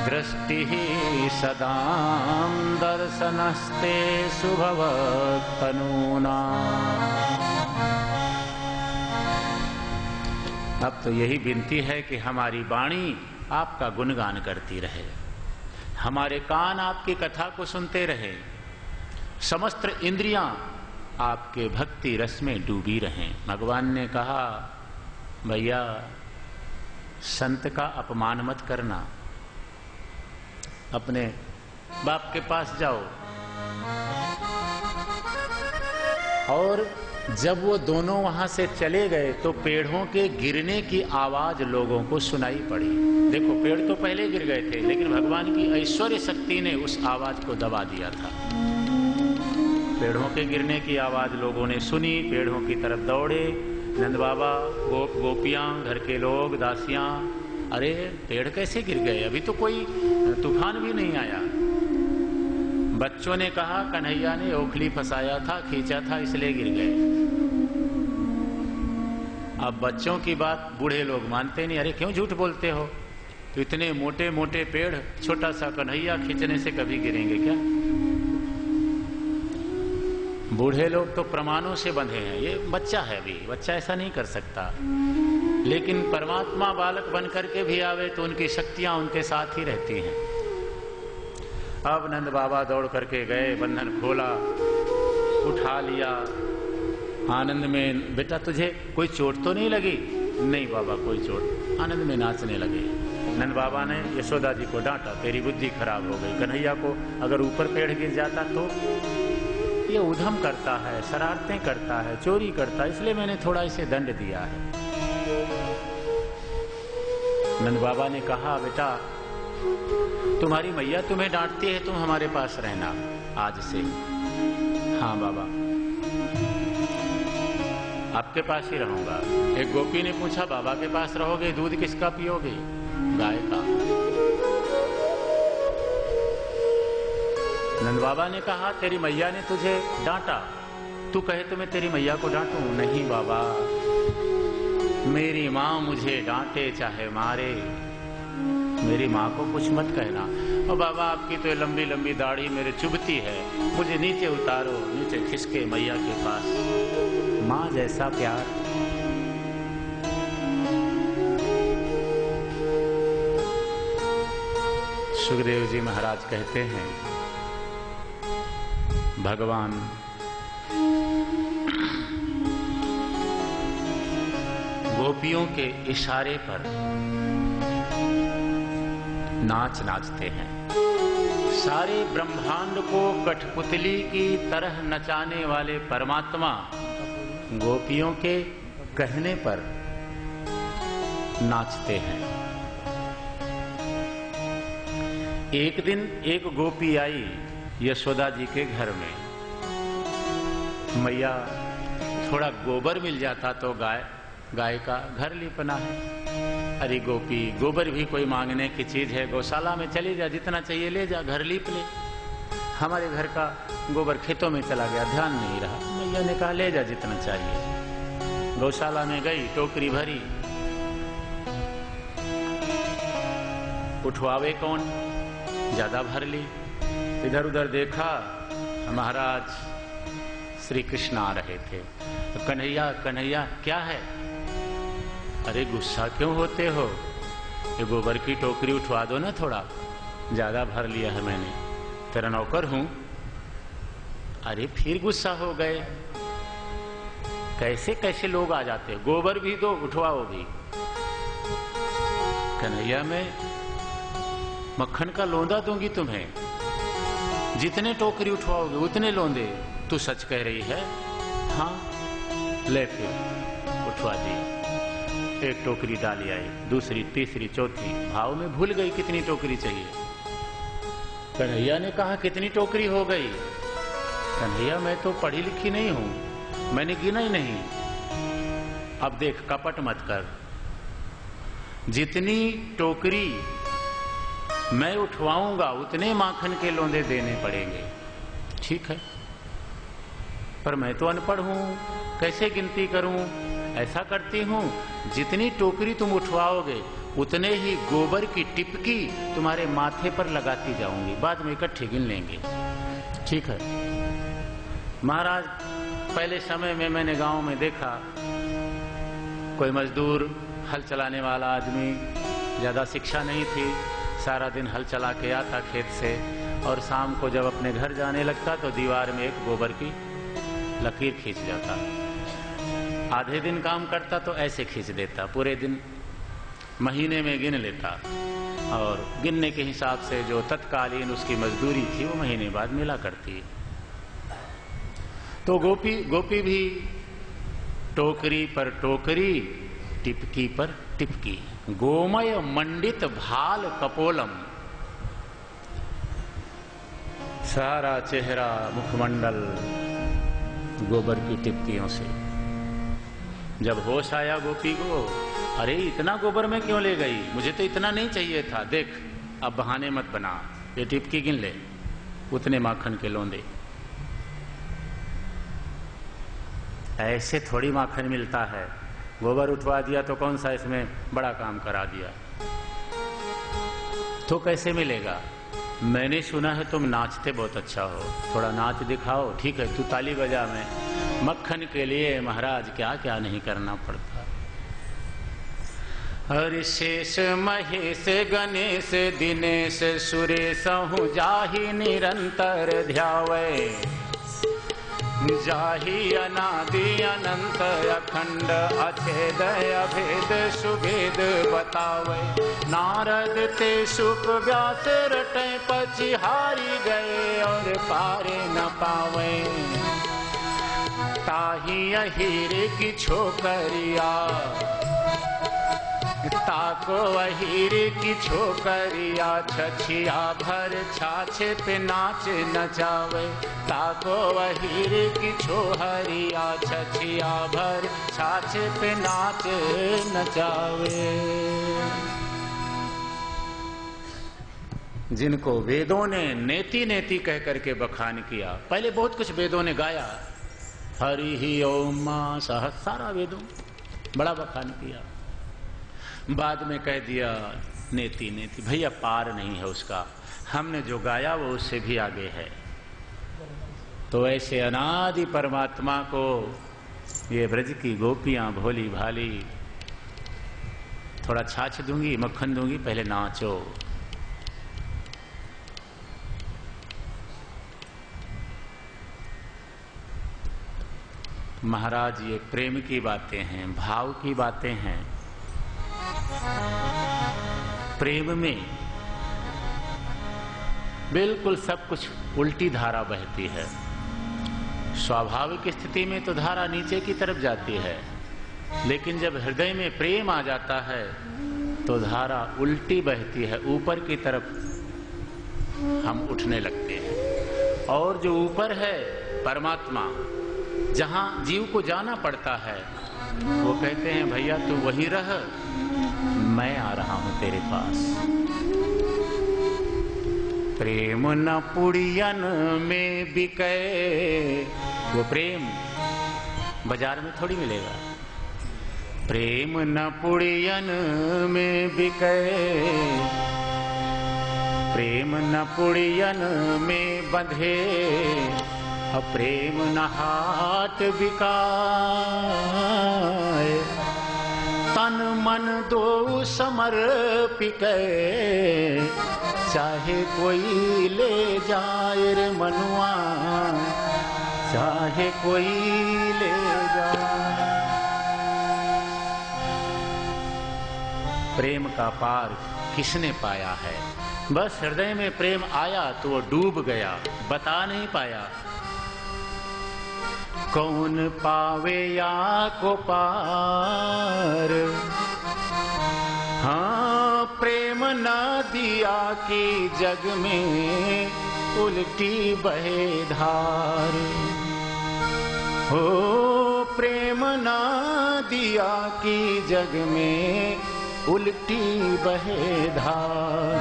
दृष्टि सदा दर्शनस्ते शुभवत्तनूना। अब तो यही विनती है कि हमारी वाणी आपका गुणगान करती रहे, हमारे कान आपकी कथा को सुनते रहे, समस्त इंद्रियां आपके भक्ति रस में डूबी रहें। भगवान ने कहा भैया संत का अपमान मत करना, अपने बाप के पास जाओ। और जब वो दोनों वहां से चले गए तो पेड़ों के गिरने की आवाज लोगों को सुनाई पड़ी। देखो पेड़ तो पहले गिर गए थे, लेकिन भगवान की ऐश्वर्य शक्ति ने उस आवाज को दबा दिया था। पेड़ों के गिरने की आवाज लोगों ने सुनी, पेड़ों की तरफ दौड़े। नंद बाबा, गोपियां, घर के लोग, दासियां, अरे पेड़ कैसे गिर गए, अभी तो कोई तूफान भी नहीं आया। बच्चों ने कहा कन्हैया ने ओखली फंसाया था, खींचा था, इसलिए गिर गए। अब बच्चों की बात बूढ़े लोग मानते नहीं। अरे क्यों झूठ बोलते हो, तो इतने मोटे मोटे पेड़ छोटा सा कन्हैया खींचने से कभी गिरेंगे क्या? बूढ़े लोग तो प्रमाणों से बंधे हैं, ये बच्चा है, भी बच्चा ऐसा नहीं कर सकता। लेकिन परमात्मा बालक बन करके भी आवे तो उनकी शक्तियां उनके साथ ही रहती हैं। अब नंद बाबा दौड़ करके गए, बंधन खोला, उठा लिया। आनंद में, बेटा तुझे कोई चोट तो नहीं लगी? नहीं बाबा कोई चोट। आनंद में नाचने लगे। नंद बाबा ने यशोदा जी को डांटा, तेरी बुद्धि खराब हो गई। कन्हैया को अगर ऊपर पेड़ गिर जाता तो ये उधम करता है, शरारतें करता है, चोरी करता है, इसलिए मैंने थोड़ा इसे दंड दिया है। नंद बाबा ने कहा बेटा तुम्हारी मैया तुम्हें डांटती है, तुम हमारे पास रहना आज से। हाँ बाबा। आपके पास ही रहूंगा। एक गोपी ने पूछा, बाबा के पास रहोगे, दूध किसका पियोगे? गाय का। नंद बाबा ने कहा, तेरी मैया ने तुझे डांटा, तू कहे तो मैं तेरी मैया को डांटूं? नहीं बाबा, मेरी माँ मुझे डांटे चाहे मारे, मेरी माँ को कुछ मत कहना। और बाबा, आपकी तो लंबी लंबी दाढ़ी मेरे चुभती है, मुझे नीचे उतारो, नीचे खिसके मैया के पास। माँ जैसा प्यार। सुखदेव जी महाराज कहते हैं, भगवान गोपियों के इशारे पर नाच नाचते हैं। सारे ब्रह्मांड को कठपुतली की तरह नचाने वाले परमात्मा गोपियों के कहने पर नाचते हैं। एक दिन एक गोपी आई यशोदा जी के घर में। मैया, थोड़ा गोबर मिल जाता तो गाय का घर लिपना है। अरे गोपी, गोबर भी कोई मांगने की चीज है? गौशाला में चली जा, जितना चाहिए ले जा, घर लीप ले। हमारे घर का गोबर खेतों में चला गया, ध्यान नहीं रहा। मैया ने कहा, ले जा जितना चाहिए। गौशाला में गई, टोकरी भरी। उठवावे कौन? ज्यादा भर ली। इधर उधर देखा, महाराज श्री कृष्ण आ रहे थे। तो कन्हैया कन्हैया क्या है? अरे गुस्सा क्यों होते हो? ये गोबर की टोकरी उठवा दो ना, थोड़ा ज्यादा भर लिया है मैंने, तेरा नौकर हूं। अरे फिर गुस्सा हो गए। कैसे कैसे लोग आ जाते हैं, गोबर भी दो, उठवाओ भी। कन्हैया, मैं मक्खन का लोंदा दूंगी तुम्हें, जितने टोकरी उठवाओगे उतने लोंदे। तू सच कह रही है? हाँ, ले फिर उठवा दी। एक टोकरी डाली आई, दूसरी, तीसरी, चौथी। भाव में भूल गई कितनी टोकरी चाहिए। कन्हैया ने कहा, कितनी टोकरी हो गई? कन्हैया, मैं तो पढ़ी लिखी नहीं हूं, मैंने गिना ही नहीं। अब देख, कपट मत कर। जितनी टोकरी मैं उठवाऊंगा उतने माखन के लोंदे देने पड़ेंगे। ठीक है, पर मैं तो अनपढ़ हूं, कैसे गिनती करूं? ऐसा करती हूं, जितनी टोकरी तुम उठवाओगे उतने ही गोबर की टिपकी तुम्हारे माथे पर लगाती जाऊंगी, बाद में इकट्ठे गिन लेंगे। ठीक है। महाराज, पहले समय में मैंने गांव में देखा, कोई मजदूर, हल चलाने वाला आदमी, ज्यादा शिक्षा नहीं थी, सारा दिन हल चला के आता खेत से, और शाम को जब अपने घर जाने लगता तो दीवार में एक गोबर की लकीर खींच जाता। आधे दिन काम करता तो ऐसे खींच देता, पूरे दिन महीने में गिन लेता, और गिनने के हिसाब से जो तत्कालीन उसकी मजदूरी थी वो महीने बाद मिला करती। तो गोपी भी टोकरी पर टोकरी, टिपकी पर टिपकी, गोमय मंडित भाल कपोलम, सारा चेहरा मुखमंडल गोबर की टिपकियों से। जब होश आया गोपी को, अरे इतना गोबर में क्यों ले गई? मुझे तो इतना नहीं चाहिए था। देख, अब बहाने मत बना, ये टिपकी गिन ले, उतने माखन के लोंदे। ऐसे थोड़ी माखन मिलता है। गोबर उठवा दिया तो कौन सा इसमें बड़ा काम करा दिया, तो कैसे मिलेगा? मैंने सुना है तुम नाचते बहुत अच्छा हो, थोड़ा नाच दिखाओ। ठीक है, तू ताली बजा। में मक्खन के लिए महाराज क्या क्या नहीं करना पड़ता। हरि शेष महेश गणेश दिनेश सुरेश हूँ जाहि निरंतर ध्यावे, जाहि अनादि अनंत अखंड अछेद अभेद सुभेद बतावे। नारद ते सुख व्यास रटे पछिहारी गए और पारे न पावे। ताहि अहिर की छोकरिया ताको वहीर की छोकरिया छछिया भर छाछे पे नाच नचावे। ताको वहीर की छोहरिया छछिया भर छाछे पे नाच नचावे। जिनको वेदों ने नेति नेति कह करके बखान किया। पहले बहुत कुछ वेदों ने गाया, हरि ही ओम मां सहस्रा वेदों बड़ा बखान किया। बाद में कह दिया नेति नेति, भैया पार नहीं है उसका, हमने जो गाया वो उससे भी आगे है। तो ऐसे अनादि परमात्मा को ये ब्रज की गोपियां भोली भाली, थोड़ा छाछ दूंगी मक्खन दूंगी, पहले नाचो। महाराज ये प्रेम की बातें हैं, भाव की बातें हैं। प्रेम में बिल्कुल सब कुछ उल्टी धारा बहती है। स्वाभाविक स्थिति में तो धारा नीचे की तरफ जाती है, लेकिन जब हृदय में प्रेम आ जाता है तो धारा उल्टी बहती है, ऊपर की तरफ हम उठने लगते हैं। और जो ऊपर है परमात्मा, जहां जीव को जाना पड़ता है, वो कहते हैं भैया तू वहीं रह, मैं आ रहा हूं तेरे पास। प्रेम न पुड़ियन में बिके, वो प्रेम बाजार में थोड़ी मिलेगा। प्रेम न पुड़ियन में बिके, प्रेम न पुड़ियन में बंधे, प्रेम न हाट बिकाए। तन मन दो समर्पिके, चाहे कोई ले जाए रे मनुआ, चाहे कोई ले जाए। प्रेम का पार किसने पाया है? बस हृदय में प्रेम आया तो वो डूब गया, बता नहीं पाया। कौन पावे या को पार, हाँ प्रेम नदिया की जग में उल्टी बहे धार। हो प्रेम नदिया की जग में उल्टी बहे धार।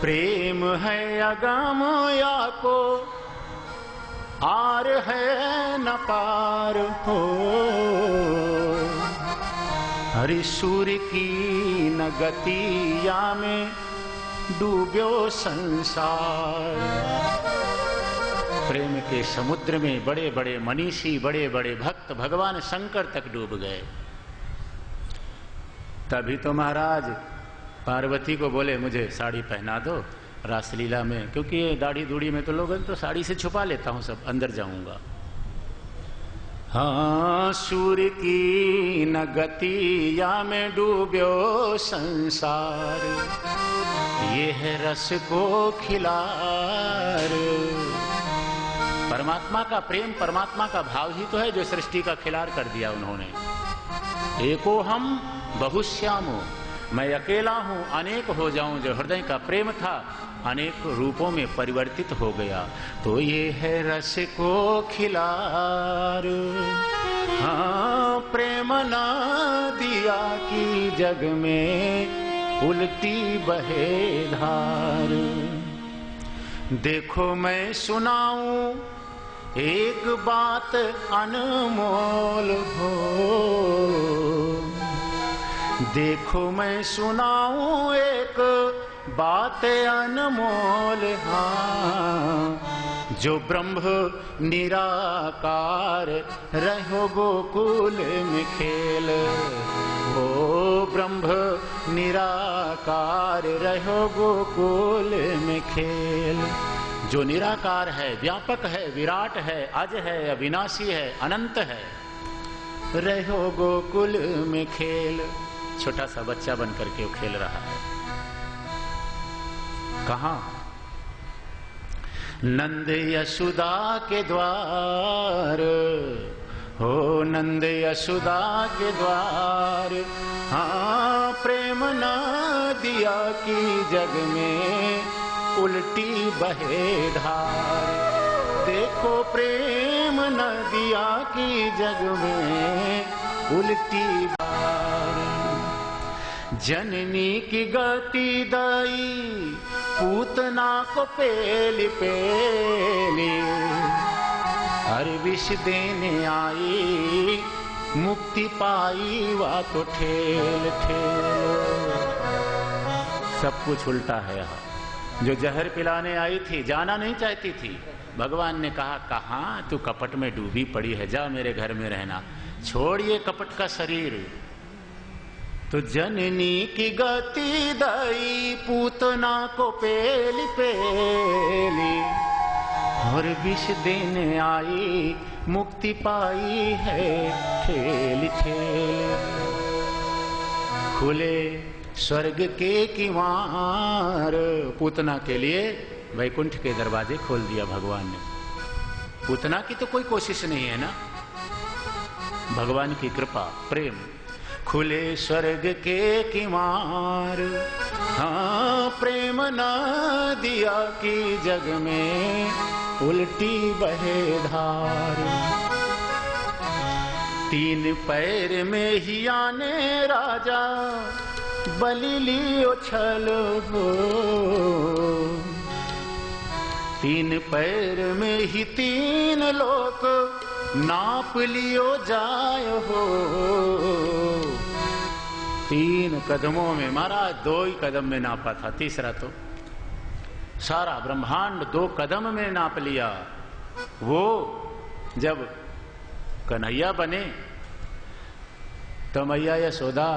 प्रेम है अगम या को आर है न पार हो, हरि सूर्य की न गतिया में डूब्यो संसार। प्रेम के समुद्र में बड़े बड़े मनीषी, बड़े बड़े भक्त, भगवान शंकर तक डूब गए। तभी तो महाराज पार्वती को बोले मुझे साड़ी पहना दो रासलीला में, क्योंकि ये दाढ़ी दूढ़ी में तो लोग तो साड़ी से छुपा लेता हूं, सब अंदर जाऊंगा। हाँ सूर्य की न गतिया में डूब्यो संसार, ये है रस को खिलार। परमात्मा का प्रेम, परमात्मा का भाव ही तो है जो सृष्टि का खिलार कर दिया उन्होंने। एको हम बहुश्यामो, मैं अकेला हूं अनेक हो जाऊं। जो हृदय का प्रेम था अनेक रूपों में परिवर्तित हो गया। तो ये है रस को खिलार, हाँ प्रेम ना दिया कि जग में उल्टी बहे धार। देखो मैं सुनाऊं एक बात अनमोल हो, देखो मैं सुनाऊं एक बात अनमोल, हाँ जो ब्रह्म निराकार रहो गोकुल में खेल। ओ ब्रह्म निराकार रहो गोकुल में खेल। जो निराकार है, व्यापक है, विराट है, अज है, अविनाशी है, अनंत है, रहो गोकुल में खेल। छोटा सा बच्चा बन करके वो खेल रहा है। कहाँ? नंद यशोदा के द्वार, हो नंद यशोदा के द्वार, हाँ प्रेम नदिया की जग में उल्टी बहे धार। देखो प्रेम नदिया की जग में उल्टी धार। जननी की गति दाई पूतना को पेली पेली, हर विष देने आई मुक्ति पाई वा तो ठेल ठेल। सब कुछ उल्टा है यहाँ। जो जहर पिलाने आई थी जाना नहीं चाहती थी, भगवान ने कहा कहाँ तू कपट में डूबी पड़ी है, जा मेरे घर में रहना, छोड़ ये कपट का शरीर। तो जननी की गति दाई पूतना को पेली पेली, और विष देने आई मुक्ति पाई है ठेल ठेल। खुले स्वर्ग के किवाड़, पूतना के लिए वैकुंठ के दरवाजे खोल दिया भगवान ने। पूतना की तो कोई कोशिश नहीं है ना, भगवान की कृपा प्रेम। खुले स्वर्ग के किवाड़, हाँ प्रेम नदिया की जग में उल्टी बहे धार। तीन पैर में ही आने राजा बलि लियो छल हो, तीन पैर में ही तीन लोक नाप लियो जाय हो। तीन कदमों में महाराज, दो ही कदम में नापा था, तीसरा तो सारा ब्रह्मांड 2 कदम में नाप लिया। वो जब कन्हैया बने तो मैया यशोदा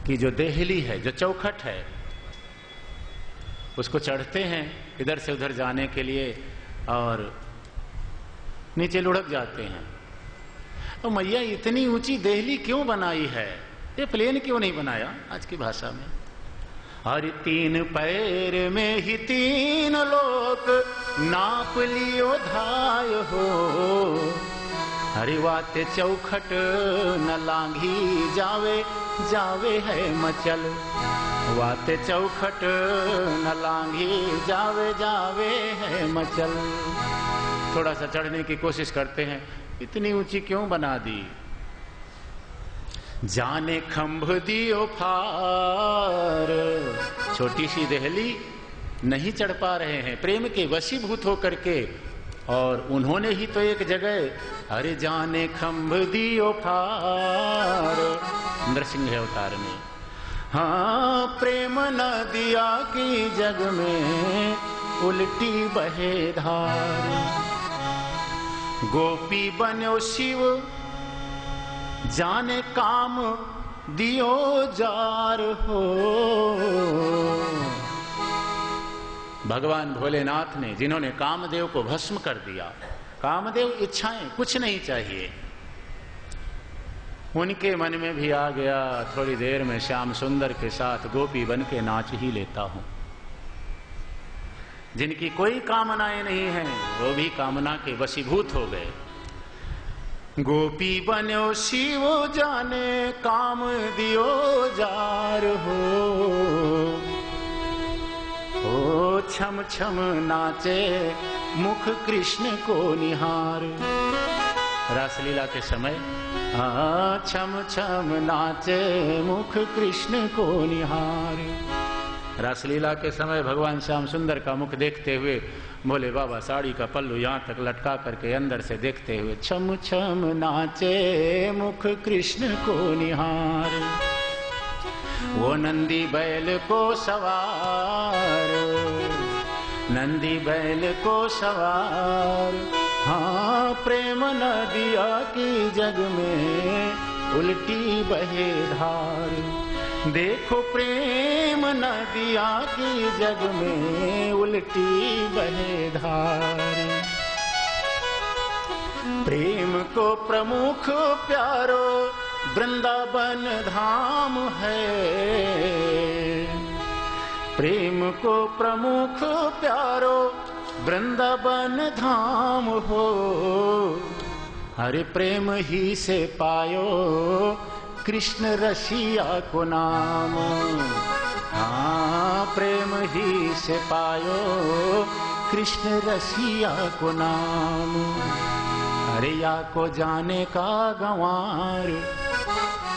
की जो देहली है, जो चौखट है, उसको चढ़ते हैं इधर से उधर जाने के लिए और नीचे लुढ़क जाते हैं। तो मैया इतनी ऊंची देहली क्यों बनाई है, ये प्लेन क्यों नहीं बनाया आज की भाषा में। हर तीन पैर में ही तीन लोक नाप लियो धाय हो, हरि वाते चौखट न लांघी जावे जावे है मचल। वाते चौखट न लांघी जावे जावे है मचल। थोड़ा सा चढ़ने की कोशिश करते हैं, इतनी ऊंची क्यों बना दी। जाने खंभ दियो फार, छोटी सी देहली नहीं चढ़ पा रहे हैं प्रेम के वशीभूत होकर के। और उन्होंने ही तो एक जगह अरे जाने खंभ दियो फार, नरसिंह अवतार ने, हाँ प्रेम नदिया की जग में उल्टी बहे धार। गोपी बनो शिव जाने काम दियो जार हो। भगवान भोलेनाथ ने, जिन्होंने कामदेव को भस्म कर दिया, कामदेव इच्छाएं कुछ नहीं चाहिए, उनके मन में भी आ गया थोड़ी देर में श्याम सुंदर के साथ गोपी बन के नाच ही लेता हूं। जिनकी कोई कामनाएं नहीं है वो भी कामना के वशीभूत हो गए। गोपी बनो शिव जाने काम दियो जार हो, ओ छम छम नाचे मुख कृष्ण को निहार। रासलीला के समय छम छम नाचे मुख कृष्ण को निहार। रासलीला के समय भगवान श्याम सुंदर का मुख देखते हुए भोले बाबा साड़ी का पल्लू यहाँ तक लटका करके अंदर से देखते हुए छम छम नाचे मुख कृष्ण को निहार। वो नंदी बैल को सवार, नंदी बैल को सवार, हाँ प्रेम नदिया की जग में उल्टी बहे धार। देखो प्रेम नदिया की जग में उल्टी बहे धार। प्रेम को प्रमुख प्यारो वृंदावन धाम है, प्रेम को प्रमुख प्यारो वृंदावन धाम हो। हरे प्रेम ही से पायो कृष्ण रसिया को नाम। हाँ प्रेम ही से पायो कृष्ण रसिया को नाम। हरे या को जाने का गंवार